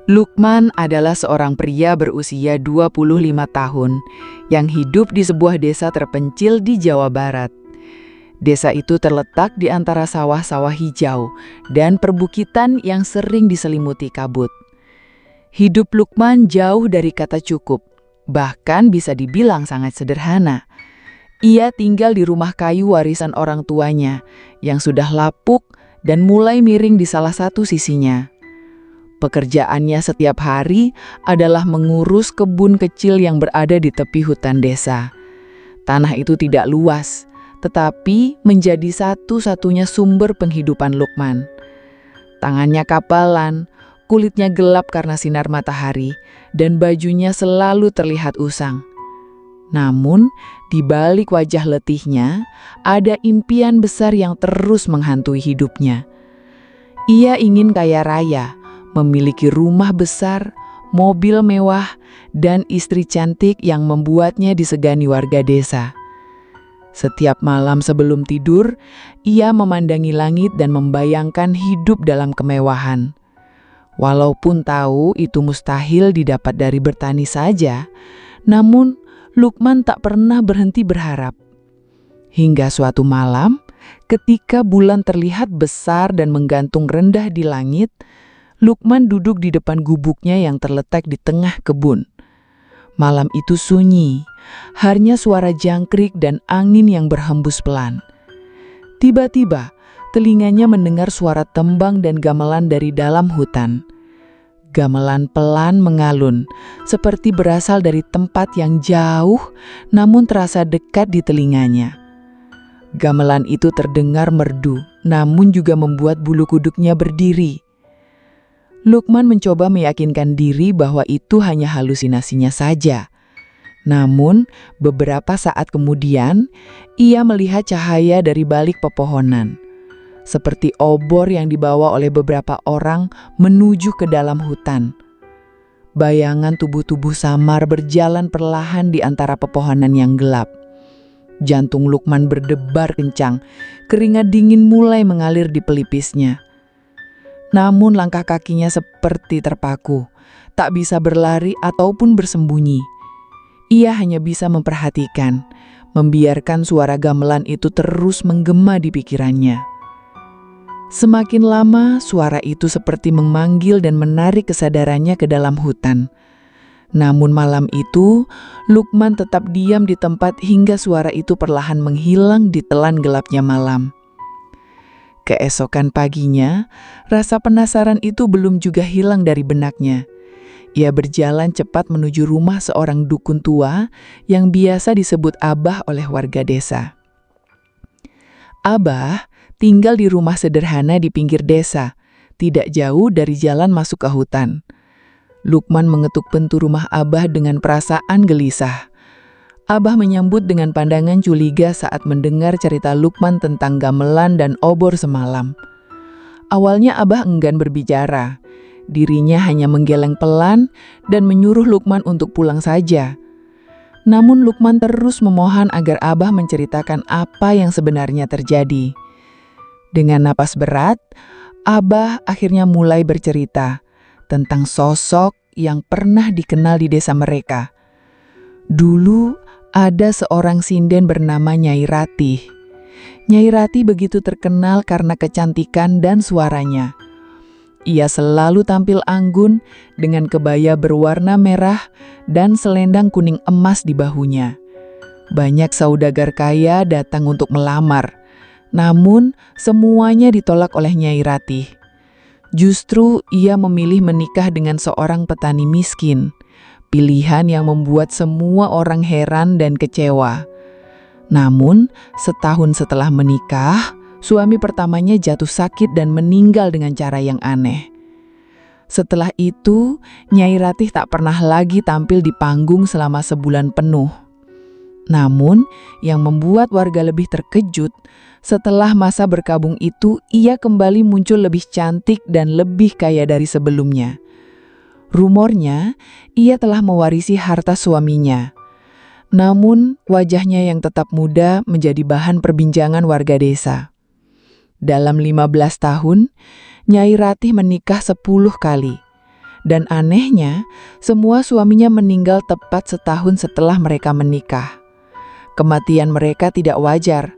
Lukman adalah seorang pria berusia 25 tahun yang hidup di sebuah desa terpencil di Jawa Barat. Desa itu terletak di antara sawah-sawah hijau dan perbukitan yang sering diselimuti kabut. Hidup Lukman jauh dari kata cukup, bahkan bisa dibilang sangat sederhana. Ia tinggal di rumah kayu warisan orang tuanya yang sudah lapuk dan mulai miring di salah satu sisinya. Pekerjaannya setiap hari adalah mengurus kebun kecil yang berada di tepi hutan desa. Tanah itu tidak luas, tetapi menjadi satu-satunya sumber penghidupan Lukman. Tangannya kapalan, kulitnya gelap karena sinar matahari, dan bajunya selalu terlihat usang. Namun, di balik wajah letihnya, ada impian besar yang terus menghantui hidupnya. Ia ingin kaya raya, memiliki rumah besar, mobil mewah, dan istri cantik yang membuatnya disegani warga desa. Setiap malam sebelum tidur, ia memandangi langit dan membayangkan hidup dalam kemewahan. Walaupun tahu itu mustahil didapat dari bertani saja, namun Lukman tak pernah berhenti berharap. Hingga suatu malam, ketika bulan terlihat besar dan menggantung rendah di langit, Lukman duduk di depan gubuknya yang terletak di tengah kebun. Malam itu sunyi, hanya suara jangkrik dan angin yang berhembus pelan. Tiba-tiba, telinganya mendengar suara tembang dan gamelan dari dalam hutan. Gamelan pelan mengalun, seperti berasal dari tempat yang jauh, namun terasa dekat di telinganya. Gamelan itu terdengar merdu, namun juga membuat bulu kuduknya berdiri. Lukman mencoba meyakinkan diri bahwa itu hanya halusinasinya saja. Namun, beberapa saat kemudian, ia melihat cahaya dari balik pepohonan. Seperti obor yang dibawa oleh beberapa orang menuju ke dalam hutan. Bayangan tubuh-tubuh samar berjalan perlahan di antara pepohonan yang gelap. Jantung Lukman berdebar kencang, keringat dingin mulai mengalir di pelipisnya. Namun langkah kakinya seperti terpaku, tak bisa berlari ataupun bersembunyi. Ia hanya bisa memperhatikan, membiarkan suara gamelan itu terus menggema di pikirannya. Semakin lama, suara itu seperti memanggil dan menarik kesadarannya ke dalam hutan. Namun malam itu, Lukman tetap diam di tempat hingga suara itu perlahan menghilang di telan gelapnya malam. Keesokan paginya, rasa penasaran itu belum juga hilang dari benaknya. Ia berjalan cepat menuju rumah seorang dukun tua yang biasa disebut Abah oleh warga desa. Abah tinggal di rumah sederhana di pinggir desa, tidak jauh dari jalan masuk ke hutan. Lukman mengetuk pintu rumah Abah dengan perasaan gelisah. Abah menyambut dengan pandangan curiga saat mendengar cerita Lukman tentang gamelan dan obor semalam. Awalnya Abah enggan berbicara. Dirinya hanya menggeleng pelan dan menyuruh Lukman untuk pulang saja. Namun Lukman terus memohon agar Abah menceritakan apa yang sebenarnya terjadi. Dengan napas berat, Abah akhirnya mulai bercerita tentang sosok yang pernah dikenal di desa mereka. Dulu ada seorang sinden bernama Nyai Ratih. Nyai Ratih begitu terkenal karena kecantikan dan suaranya. Ia selalu tampil anggun dengan kebaya berwarna merah dan selendang kuning emas di bahunya. Banyak saudagar kaya datang untuk melamar, namun semuanya ditolak oleh Nyai Ratih. Justru ia memilih menikah dengan seorang petani miskin. Pilihan yang membuat semua orang heran dan kecewa. Namun, setahun setelah menikah, suami pertamanya jatuh sakit dan meninggal dengan cara yang aneh. Setelah itu, Nyai Ratih tak pernah lagi tampil di panggung selama sebulan penuh. Namun, yang membuat warga lebih terkejut, setelah masa berkabung itu, ia kembali muncul lebih cantik dan lebih kaya dari sebelumnya. Rumornya, ia telah mewarisi harta suaminya. Namun, wajahnya yang tetap muda menjadi bahan perbincangan warga desa. Dalam 15 tahun, Nyai Ratih menikah 10 kali. Dan anehnya, semua suaminya meninggal tepat setahun setelah mereka menikah. Kematian mereka tidak wajar.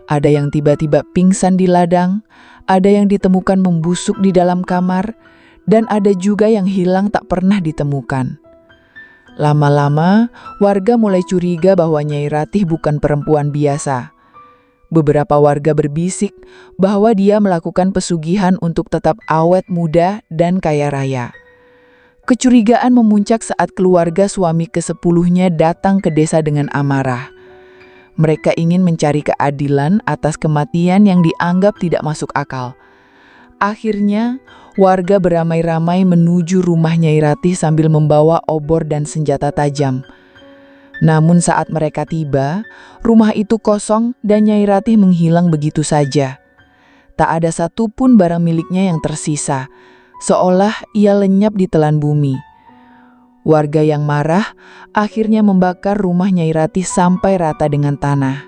Ada yang tiba-tiba pingsan di ladang, ada yang ditemukan membusuk di dalam kamar, dan ada juga yang hilang tak pernah ditemukan. Lama-lama, warga mulai curiga bahwa Nyai Ratih bukan perempuan biasa. Beberapa warga berbisik bahwa dia melakukan pesugihan untuk tetap awet muda dan kaya raya. Kecurigaan memuncak saat keluarga suami ke-10-nya datang ke desa dengan amarah. Mereka ingin mencari keadilan atas kematian yang dianggap tidak masuk akal. Akhirnya, warga beramai-ramai menuju rumah Nyai Ratih sambil membawa obor dan senjata tajam. Namun saat mereka tiba, rumah itu kosong dan Nyai Ratih menghilang begitu saja. Tak ada satupun barang miliknya yang tersisa, seolah ia lenyap di telan bumi. Warga yang marah akhirnya membakar rumah Nyai Ratih sampai rata dengan tanah.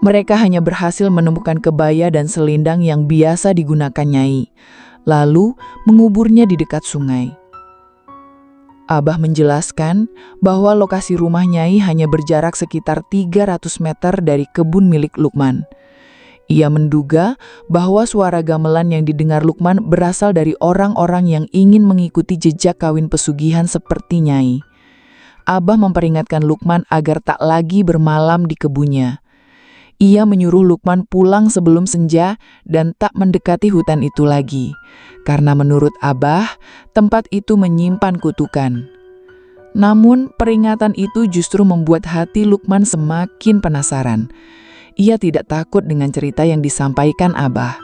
Mereka hanya berhasil menemukan kebaya dan selendang yang biasa digunakan Nyai, lalu menguburnya di dekat sungai. Abah menjelaskan bahwa lokasi rumah Nyai hanya berjarak sekitar 300 meter dari kebun milik Lukman. Ia menduga bahwa suara gamelan yang didengar Lukman berasal dari orang-orang yang ingin mengikuti jejak kawin pesugihan seperti Nyai. Abah memperingatkan Lukman agar tak lagi bermalam di kebunnya. Ia menyuruh Lukman pulang sebelum senja dan tak mendekati hutan itu lagi, karena menurut Abah, tempat itu menyimpan kutukan. Namun, peringatan itu justru membuat hati Lukman semakin penasaran. Ia tidak takut dengan cerita yang disampaikan Abah.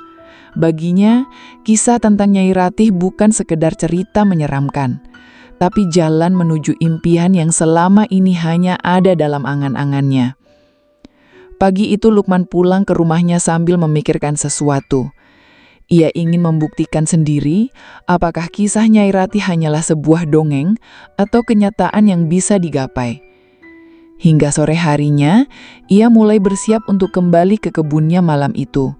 Baginya, kisah tentang Nyai Ratih bukan sekedar cerita menyeramkan, tapi jalan menuju impian yang selama ini hanya ada dalam angan-angannya. Pagi itu Lukman pulang ke rumahnya sambil memikirkan sesuatu. Ia ingin membuktikan sendiri apakah kisah Nyai Ratih hanyalah sebuah dongeng atau kenyataan yang bisa digapai. Hingga sore harinya, ia mulai bersiap untuk kembali ke kebunnya malam itu.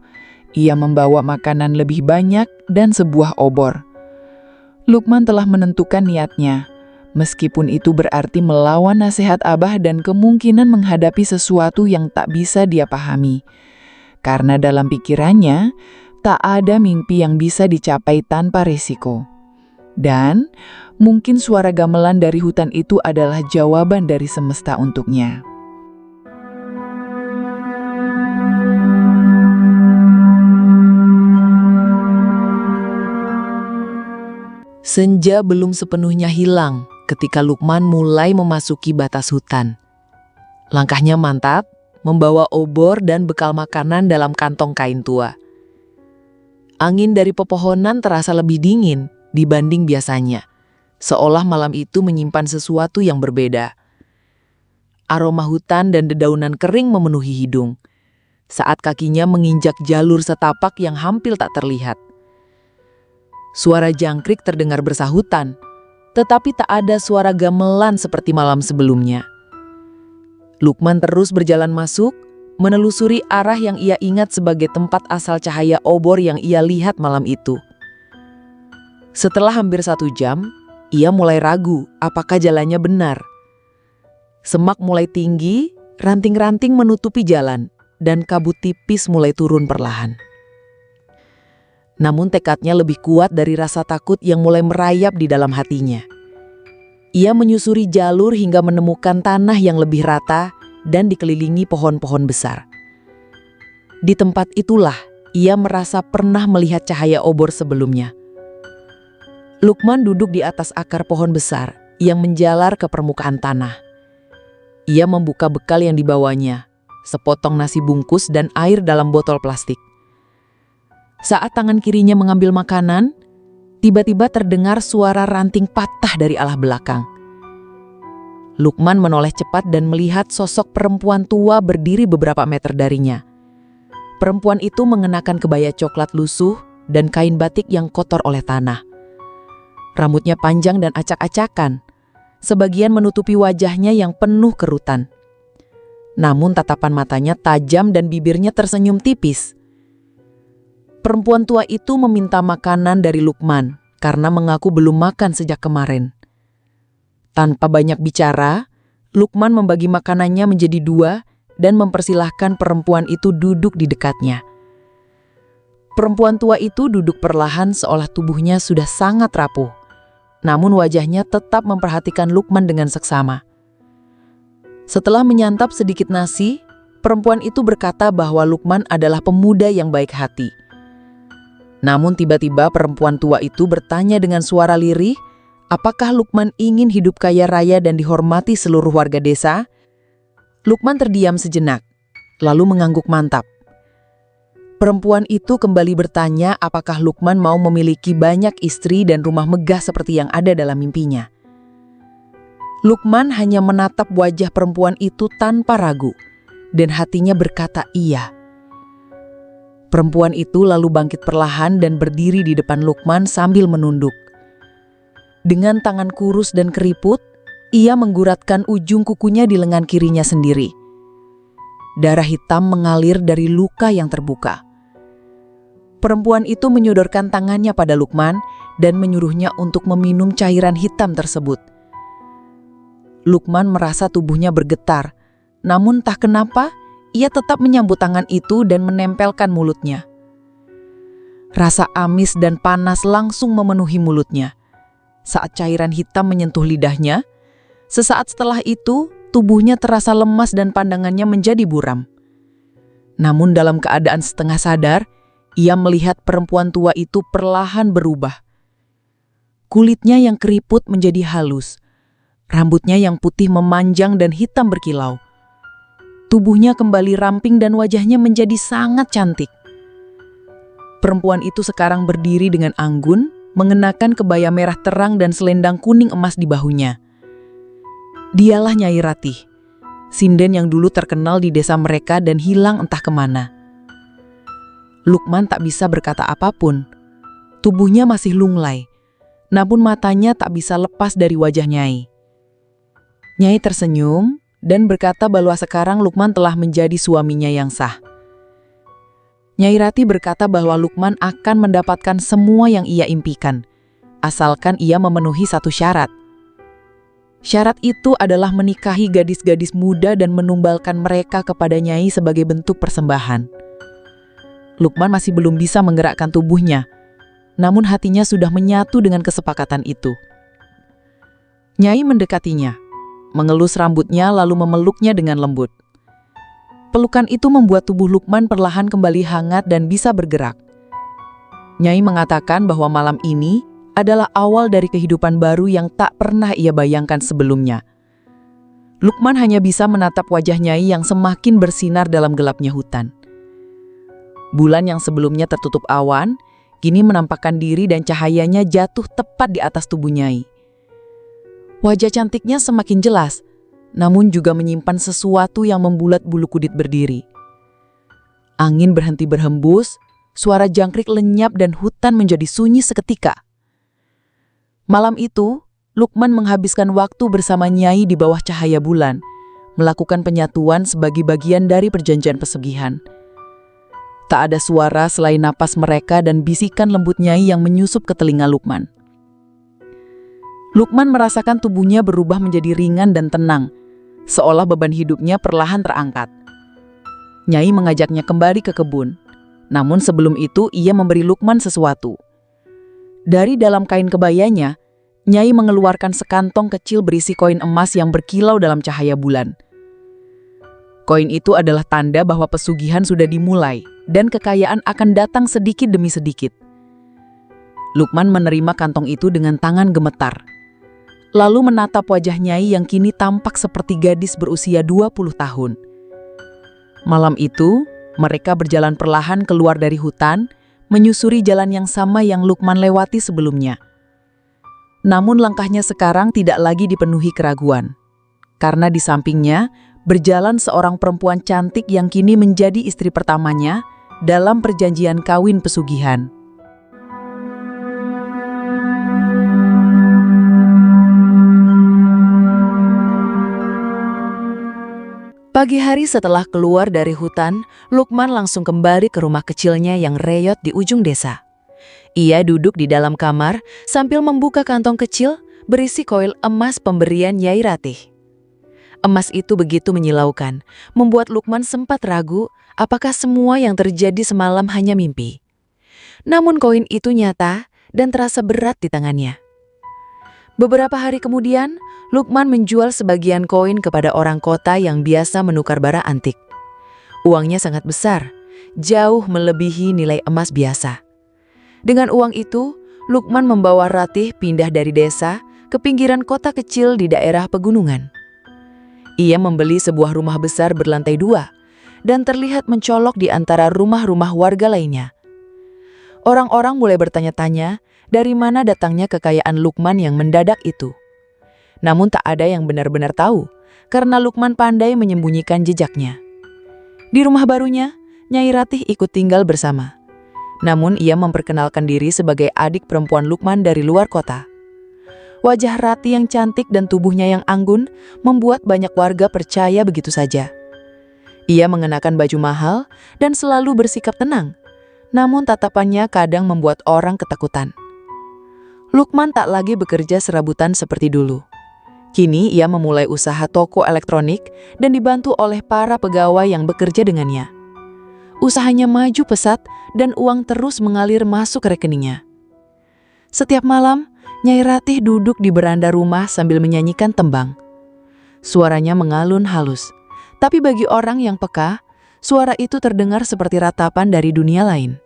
Ia membawa makanan lebih banyak dan sebuah obor. Lukman telah menentukan niatnya, meskipun itu berarti melawan nasihat Abah dan kemungkinan menghadapi sesuatu yang tak bisa dia pahami. Karena dalam pikirannya, tak ada mimpi yang bisa dicapai tanpa risiko. Dan mungkin suara gamelan dari hutan itu adalah jawaban dari semesta untuknya. Senja belum sepenuhnya hilang ketika Lukman mulai memasuki batas hutan. Langkahnya mantap, membawa obor dan bekal makanan dalam kantong kain tua. Angin dari pepohonan terasa lebih dingin dibanding biasanya, seolah malam itu menyimpan sesuatu yang berbeda. Aroma hutan dan dedaunan kering memenuhi hidung, saat kakinya menginjak jalur setapak yang hampir tak terlihat. Suara jangkrik terdengar bersahutan, tetapi tak ada suara gamelan seperti malam sebelumnya. Lukman terus berjalan masuk, menelusuri arah yang ia ingat sebagai tempat asal cahaya obor yang ia lihat malam itu. Setelah hampir 1 jam, ia mulai ragu apakah jalannya benar. Semak mulai tinggi, ranting-ranting menutupi jalan, dan kabut tipis mulai turun perlahan. Namun tekadnya lebih kuat dari rasa takut yang mulai merayap di dalam hatinya. Ia menyusuri jalur hingga menemukan tanah yang lebih rata dan dikelilingi pohon-pohon besar. Di tempat itulah ia merasa pernah melihat cahaya obor sebelumnya. Lukman duduk di atas akar pohon besar yang menjalar ke permukaan tanah. Ia membuka bekal yang dibawanya, sepotong nasi bungkus dan air dalam botol plastik. Saat tangan kirinya mengambil makanan, tiba-tiba terdengar suara ranting patah dari arah belakang. Lukman menoleh cepat dan melihat sosok perempuan tua berdiri beberapa meter darinya. Perempuan itu mengenakan kebaya coklat lusuh dan kain batik yang kotor oleh tanah. Rambutnya panjang dan acak-acakan, sebagian menutupi wajahnya yang penuh kerutan. Namun tatapan matanya tajam dan bibirnya tersenyum tipis. Perempuan tua itu meminta makanan dari Lukman, karena mengaku belum makan sejak kemarin. Tanpa banyak bicara, Lukman membagi makanannya menjadi 2 dan mempersilahkan perempuan itu duduk di dekatnya. Perempuan tua itu duduk perlahan seolah tubuhnya sudah sangat rapuh. Namun wajahnya tetap memperhatikan Lukman dengan seksama. Setelah menyantap sedikit nasi, perempuan itu berkata bahwa Lukman adalah pemuda yang baik hati. Namun tiba-tiba perempuan tua itu bertanya dengan suara lirih, apakah Lukman ingin hidup kaya raya dan dihormati seluruh warga desa? Lukman terdiam sejenak, lalu mengangguk mantap. Perempuan itu kembali bertanya apakah Lukman mau memiliki banyak istri dan rumah megah seperti yang ada dalam mimpinya. Lukman hanya menatap wajah perempuan itu tanpa ragu, dan hatinya berkata iya. Perempuan itu lalu bangkit perlahan dan berdiri di depan Lukman sambil menunduk. Dengan tangan kurus dan keriput, ia mengguratkan ujung kukunya di lengan kirinya sendiri. Darah hitam mengalir dari luka yang terbuka. Perempuan itu menyodorkan tangannya pada Lukman dan menyuruhnya untuk meminum cairan hitam tersebut. Lukman merasa tubuhnya bergetar, namun entah kenapa ia tetap menyambut tangan itu dan menempelkan mulutnya. Rasa amis dan panas langsung memenuhi mulutnya. Saat cairan hitam menyentuh lidahnya, sesaat setelah itu tubuhnya terasa lemas dan pandangannya menjadi buram. Namun dalam keadaan setengah sadar, ia melihat perempuan tua itu perlahan berubah. Kulitnya yang keriput menjadi halus, rambutnya yang putih memanjang dan hitam berkilau. Tubuhnya kembali ramping dan wajahnya menjadi sangat cantik. Perempuan itu sekarang berdiri dengan anggun, mengenakan kebaya merah terang dan selendang kuning emas di bahunya. Dialah Nyai Ratih, sinden yang dulu terkenal di desa mereka dan hilang entah kemana. Lukman tak bisa berkata apapun. Tubuhnya masih lunglai, namun matanya tak bisa lepas dari wajah Nyai. Nyai tersenyum dan berkata bahwa sekarang Lukman telah menjadi suaminya yang sah. Nyai Ratih berkata bahwa Lukman akan mendapatkan semua yang ia impikan, asalkan ia memenuhi satu syarat. Syarat itu adalah menikahi gadis-gadis muda dan menumbalkan mereka kepada Nyai sebagai bentuk persembahan. Lukman masih belum bisa menggerakkan tubuhnya, namun hatinya sudah menyatu dengan kesepakatan itu. Nyai mendekatinya, mengelus rambutnya lalu memeluknya dengan lembut. Pelukan itu membuat tubuh Lukman perlahan kembali hangat dan bisa bergerak. Nyai mengatakan bahwa malam ini adalah awal dari kehidupan baru yang tak pernah ia bayangkan sebelumnya. Lukman hanya bisa menatap wajah Nyai yang semakin bersinar dalam gelapnya hutan. Bulan yang sebelumnya tertutup awan, kini menampakkan diri dan cahayanya jatuh tepat di atas tubuh Nyai. Wajah cantiknya semakin jelas, namun juga menyimpan sesuatu yang membuat bulu kudit berdiri. Angin berhenti berhembus, suara jangkrik lenyap dan hutan menjadi sunyi seketika. Malam itu, Lukman menghabiskan waktu bersama Nyai di bawah cahaya bulan, melakukan penyatuan sebagai bagian dari perjanjian pesugihan. Tak ada suara selain napas mereka dan bisikan lembut Nyai yang menyusup ke telinga Lukman. Lukman merasakan tubuhnya berubah menjadi ringan dan tenang, seolah beban hidupnya perlahan terangkat. Nyai mengajaknya kembali ke kebun, namun sebelum itu ia memberi Lukman sesuatu. Dari dalam kain kebayanya, Nyai mengeluarkan sekantong kecil berisi koin emas yang berkilau dalam cahaya bulan. Koin itu adalah tanda bahwa pesugihan sudah dimulai dan kekayaan akan datang sedikit demi sedikit. Lukman menerima kantong itu dengan tangan gemetar, lalu menatap wajah Nyai yang kini tampak seperti gadis berusia 20 tahun. Malam itu, mereka berjalan perlahan keluar dari hutan, menyusuri jalan yang sama yang Lukman lewati sebelumnya. Namun langkahnya sekarang tidak lagi dipenuhi keraguan, karena di sampingnya berjalan seorang perempuan cantik yang kini menjadi istri pertamanya dalam perjanjian kawin pesugihan. Pagi hari setelah keluar dari hutan, Lukman langsung kembali ke rumah kecilnya yang reyot di ujung desa. Ia duduk di dalam kamar sambil membuka kantong kecil berisi koil emas pemberian Nyai Ratih. Emas itu begitu menyilaukan, membuat Lukman sempat ragu apakah semua yang terjadi semalam hanya mimpi. Namun koin itu nyata dan terasa berat di tangannya. Beberapa hari kemudian, Lukman menjual sebagian koin kepada orang kota yang biasa menukar bara antik. Uangnya sangat besar, jauh melebihi nilai emas biasa. Dengan uang itu, Lukman membawa Ratih pindah dari desa ke pinggiran kota kecil di daerah pegunungan. Ia membeli sebuah rumah besar berlantai 2 dan terlihat mencolok di antara rumah-rumah warga lainnya. Orang-orang mulai bertanya-tanya dari mana datangnya kekayaan Lukman yang mendadak itu. Namun tak ada yang benar-benar tahu karena Lukman pandai menyembunyikan jejaknya. Di rumah barunya, Nyai Ratih ikut tinggal bersama. Namun ia memperkenalkan diri sebagai adik perempuan Lukman dari luar kota. Wajah Ratih yang cantik dan tubuhnya yang anggun membuat banyak warga percaya begitu saja. Ia mengenakan baju mahal dan selalu bersikap tenang, namun tatapannya kadang membuat orang ketakutan. Lukman tak lagi bekerja serabutan seperti dulu. Kini ia memulai usaha toko elektronik dan dibantu oleh para pegawai yang bekerja dengannya. Usahanya maju pesat dan uang terus mengalir masuk ke rekeningnya. Setiap malam, Nyai Ratih duduk di beranda rumah sambil menyanyikan tembang. Suaranya mengalun halus, tapi bagi orang yang peka, suara itu terdengar seperti ratapan dari dunia lain.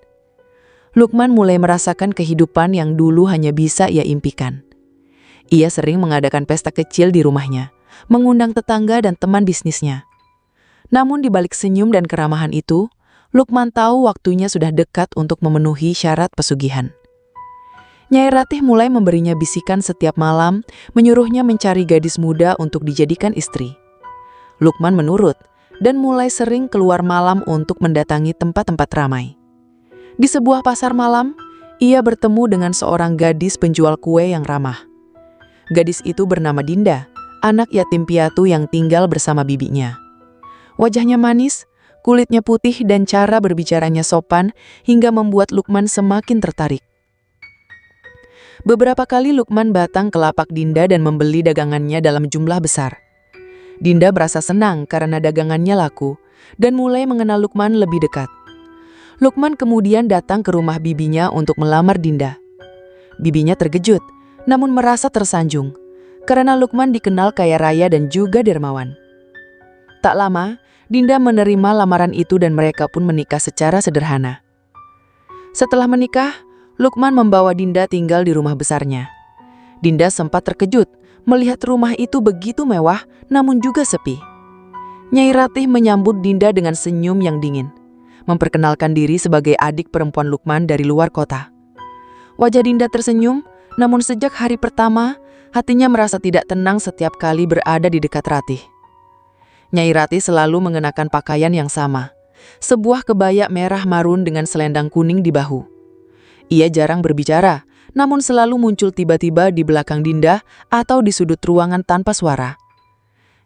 Lukman mulai merasakan kehidupan yang dulu hanya bisa ia impikan. Ia sering mengadakan pesta kecil di rumahnya, mengundang tetangga dan teman bisnisnya. Namun di balik senyum dan keramahan itu, Lukman tahu waktunya sudah dekat untuk memenuhi syarat pesugihan. Nyai Ratih mulai memberinya bisikan setiap malam, menyuruhnya mencari gadis muda untuk dijadikan istri. Lukman menurut dan mulai sering keluar malam untuk mendatangi tempat-tempat ramai. Di sebuah pasar malam, ia bertemu dengan seorang gadis penjual kue yang ramah. Gadis itu bernama Dinda, anak yatim piatu yang tinggal bersama bibinya. Wajahnya manis, kulitnya putih dan cara berbicaranya sopan hingga membuat Lukman semakin tertarik. Beberapa kali Lukman datang ke lapak Dinda dan membeli dagangannya dalam jumlah besar. Dinda merasa senang karena dagangannya laku dan mulai mengenal Lukman lebih dekat. Lukman kemudian datang ke rumah bibinya untuk melamar Dinda. Bibinya terkejut, namun merasa tersanjung, karena Lukman dikenal kaya raya dan juga dermawan. Tak lama, Dinda menerima lamaran itu dan mereka pun menikah secara sederhana. Setelah menikah, Lukman membawa Dinda tinggal di rumah besarnya. Dinda sempat terkejut melihat rumah itu begitu mewah namun juga sepi. Nyai Ratih menyambut Dinda dengan senyum yang dingin, memperkenalkan diri sebagai adik perempuan Lukman dari luar kota. Wajah Dinda tersenyum, namun sejak hari pertama, hatinya merasa tidak tenang setiap kali berada di dekat Ratih. Nyai Ratih selalu mengenakan pakaian yang sama, sebuah kebaya merah marun dengan selendang kuning di bahu. Ia jarang berbicara, namun selalu muncul tiba-tiba di belakang Dinda atau di sudut ruangan tanpa suara.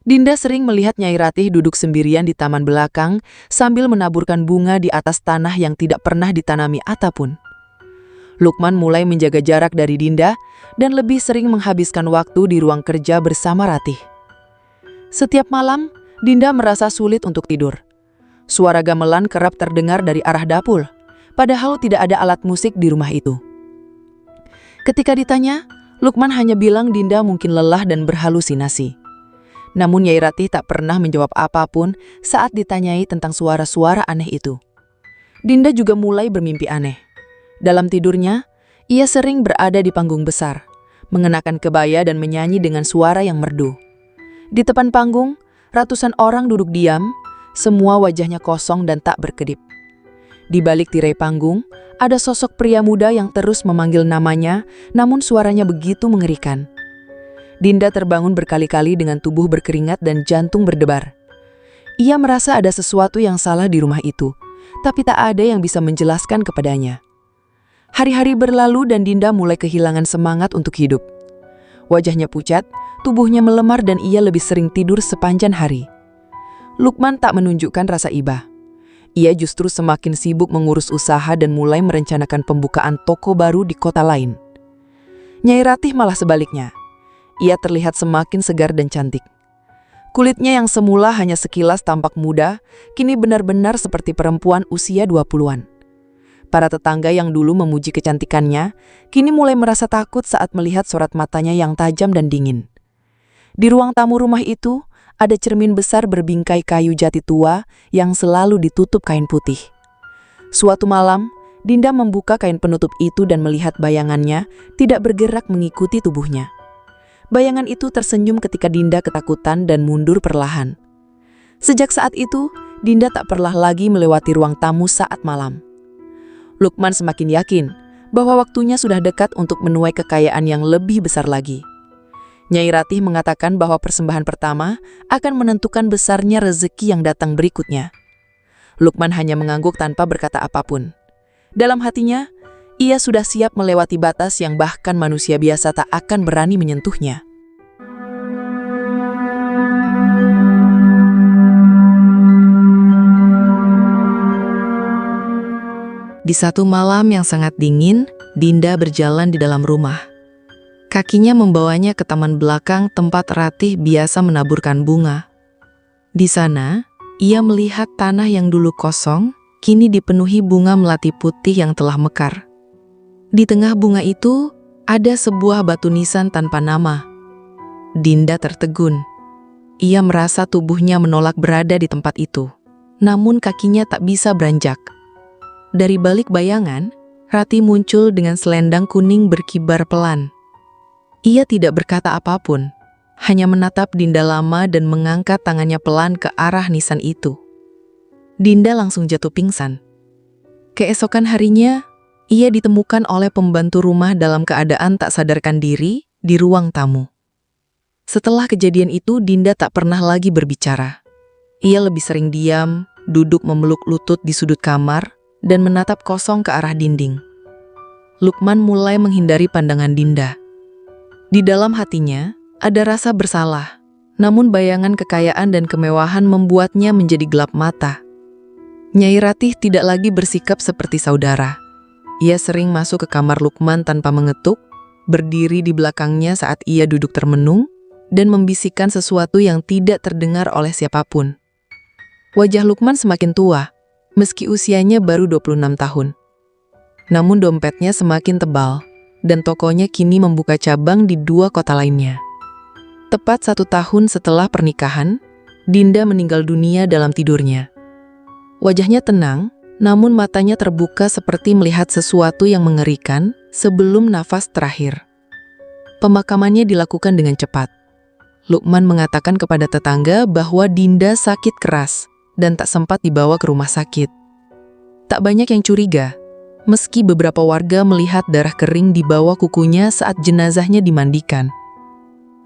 Dinda sering melihat Nyai Ratih duduk sendirian di taman belakang sambil menaburkan bunga di atas tanah yang tidak pernah ditanami apapun. Lukman mulai menjaga jarak dari Dinda dan lebih sering menghabiskan waktu di ruang kerja bersama Ratih. Setiap malam, Dinda merasa sulit untuk tidur. Suara gamelan kerap terdengar dari arah dapur, padahal tidak ada alat musik di rumah itu. Ketika ditanya, Lukman hanya bilang Dinda mungkin lelah dan berhalusinasi. Namun Nyai Ratih tak pernah menjawab apapun saat ditanyai tentang suara-suara aneh itu. Dinda juga mulai bermimpi aneh. Dalam tidurnya, ia sering berada di panggung besar, mengenakan kebaya dan menyanyi dengan suara yang merdu. Di depan panggung, ratusan orang duduk diam, semua wajahnya kosong dan tak berkedip. Di balik tirai panggung, ada sosok pria muda yang terus memanggil namanya, namun suaranya begitu mengerikan. Dinda terbangun berkali-kali dengan tubuh berkeringat dan jantung berdebar. Ia merasa ada sesuatu yang salah di rumah itu, tapi tak ada yang bisa menjelaskan kepadanya. Hari-hari berlalu dan Dinda mulai kehilangan semangat untuk hidup. Wajahnya pucat, tubuhnya melemar dan ia lebih sering tidur sepanjang hari. Lukman tak menunjukkan rasa iba. ia justru semakin sibuk mengurus usaha dan mulai merencanakan pembukaan toko baru di kota lain. Nyai Ratih malah sebaliknya. Ia terlihat semakin segar dan cantik. Kulitnya yang semula hanya sekilas tampak muda, kini benar-benar seperti perempuan usia 20-an. Para tetangga yang dulu memuji kecantikannya, kini mulai merasa takut saat melihat sorot matanya yang tajam dan dingin. Di ruang tamu rumah itu, ada cermin besar berbingkai kayu jati tua yang selalu ditutup kain putih. Suatu malam, Dinda membuka kain penutup itu dan melihat bayangannya tidak bergerak mengikuti tubuhnya. Bayangan itu tersenyum ketika Dinda ketakutan dan mundur perlahan. Sejak saat itu, Dinda tak pernah lagi melewati ruang tamu saat malam. Lukman semakin yakin bahwa waktunya sudah dekat untuk menuai kekayaan yang lebih besar lagi. Nyai Ratih mengatakan bahwa persembahan pertama akan menentukan besarnya rezeki yang datang berikutnya. Lukman hanya mengangguk tanpa berkata apapun. Dalam hatinya, ia sudah siap melewati batas yang bahkan manusia biasa tak akan berani menyentuhnya. Di satu malam yang sangat dingin, Dinda berjalan di dalam rumah. Kakinya membawanya ke taman belakang tempat Ratih biasa menaburkan bunga. Di sana, ia melihat tanah yang dulu kosong, kini dipenuhi bunga melati putih yang telah mekar. Di tengah bunga itu, ada sebuah batu nisan tanpa nama. Dinda tertegun. Ia merasa tubuhnya menolak berada di tempat itu. Namun kakinya tak bisa beranjak. Dari balik bayangan, Ratih muncul dengan selendang kuning berkibar pelan. Ia tidak berkata apapun, hanya menatap Dinda lama dan mengangkat tangannya pelan ke arah nisan itu. Dinda langsung jatuh pingsan. Keesokan harinya, ia ditemukan oleh pembantu rumah dalam keadaan tak sadarkan diri di ruang tamu. Setelah kejadian itu, Dinda tak pernah lagi berbicara. Ia lebih sering diam, duduk memeluk lutut di sudut kamar, dan menatap kosong ke arah dinding. Lukman mulai menghindari pandangan Dinda. Di dalam hatinya, ada rasa bersalah, namun bayangan kekayaan dan kemewahan membuatnya menjadi gelap mata. Nyai Ratih tidak lagi bersikap seperti saudara. Ia sering masuk ke kamar Lukman tanpa mengetuk, berdiri di belakangnya saat ia duduk termenung, dan membisikkan sesuatu yang tidak terdengar oleh siapapun. Wajah Lukman semakin tua, meski usianya baru 26 tahun. Namun dompetnya semakin tebal, dan tokonya kini membuka cabang di 2 kota lainnya. Tepat 1 tahun setelah pernikahan, Dinda meninggal dunia dalam tidurnya. Wajahnya tenang, namun matanya terbuka seperti melihat sesuatu yang mengerikan sebelum nafas terakhir. Pemakamannya dilakukan dengan cepat. Lukman mengatakan kepada tetangga bahwa Dinda sakit keras dan tak sempat dibawa ke rumah sakit. Tak banyak yang curiga, meski beberapa warga melihat darah kering di bawah kukunya saat jenazahnya dimandikan.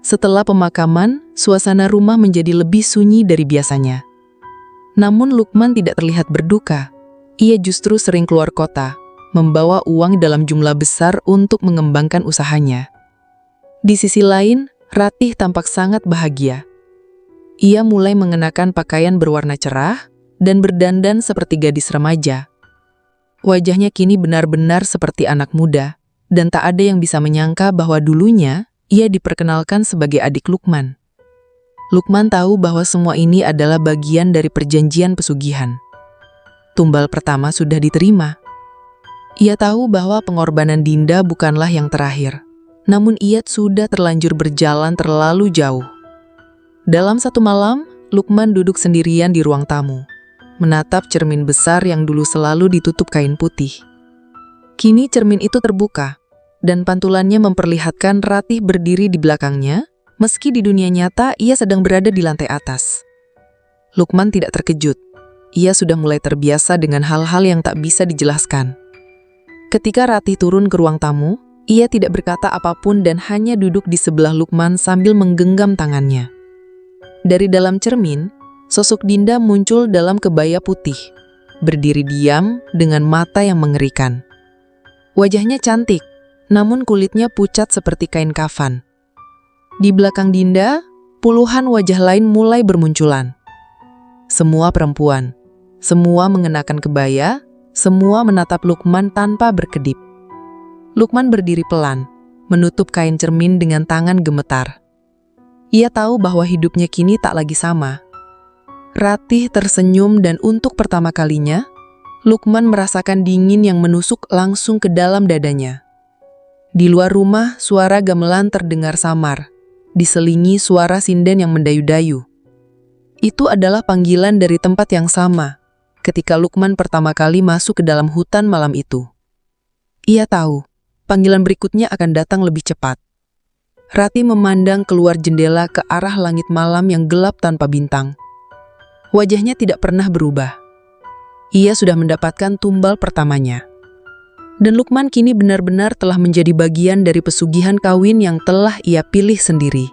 Setelah pemakaman, suasana rumah menjadi lebih sunyi dari biasanya. Namun Lukman tidak terlihat berduka. Ia justru sering keluar kota, membawa uang dalam jumlah besar untuk mengembangkan usahanya. Di sisi lain, Ratih tampak sangat bahagia. Ia mulai mengenakan pakaian berwarna cerah dan berdandan seperti gadis remaja. Wajahnya kini benar-benar seperti anak muda, dan tak ada yang bisa menyangka bahwa dulunya ia diperkenalkan sebagai adik Lukman. Lukman tahu bahwa semua ini adalah bagian dari perjanjian pesugihan. Tumbal pertama sudah diterima. Ia tahu bahwa pengorbanan Dinda bukanlah yang terakhir, namun ia sudah terlanjur berjalan terlalu jauh. Dalam satu malam, Lukman duduk sendirian di ruang tamu, menatap cermin besar yang dulu selalu ditutup kain putih. Kini cermin itu terbuka, dan pantulannya memperlihatkan Ratih berdiri di belakangnya, meski di dunia nyata ia sedang berada di lantai atas. Lukman tidak terkejut. Ia sudah mulai terbiasa dengan hal-hal yang tak bisa dijelaskan. Ketika Ratih turun ke ruang tamu, ia tidak berkata apapun dan hanya duduk di sebelah Lukman sambil menggenggam tangannya. Dari dalam cermin, sosok Dinda muncul dalam kebaya putih, berdiri diam dengan mata yang mengerikan. Wajahnya cantik, namun kulitnya pucat seperti kain kafan. Di belakang Dinda, puluhan wajah lain mulai bermunculan. Semua perempuan, Semua mengenakan kebaya, semua menatap Lukman tanpa berkedip. Lukman berdiri pelan, menutup kain cermin dengan tangan gemetar. Ia tahu bahwa hidupnya kini tak lagi sama. Ratih tersenyum dan untuk pertama kalinya, Lukman merasakan dingin yang menusuk langsung ke dalam dadanya. Di luar rumah, suara gamelan terdengar samar, diselingi suara sinden yang mendayu-dayu. Itu adalah panggilan dari tempat yang sama, ketika Lukman pertama kali masuk ke dalam hutan malam itu. Ia tahu, panggilan berikutnya akan datang lebih cepat. Ratih memandang keluar jendela ke arah langit malam yang gelap tanpa bintang. Wajahnya tidak pernah berubah. Ia sudah mendapatkan tumbal pertamanya. Dan Lukman kini benar-benar telah menjadi bagian dari pesugihan kawin yang telah ia pilih sendiri.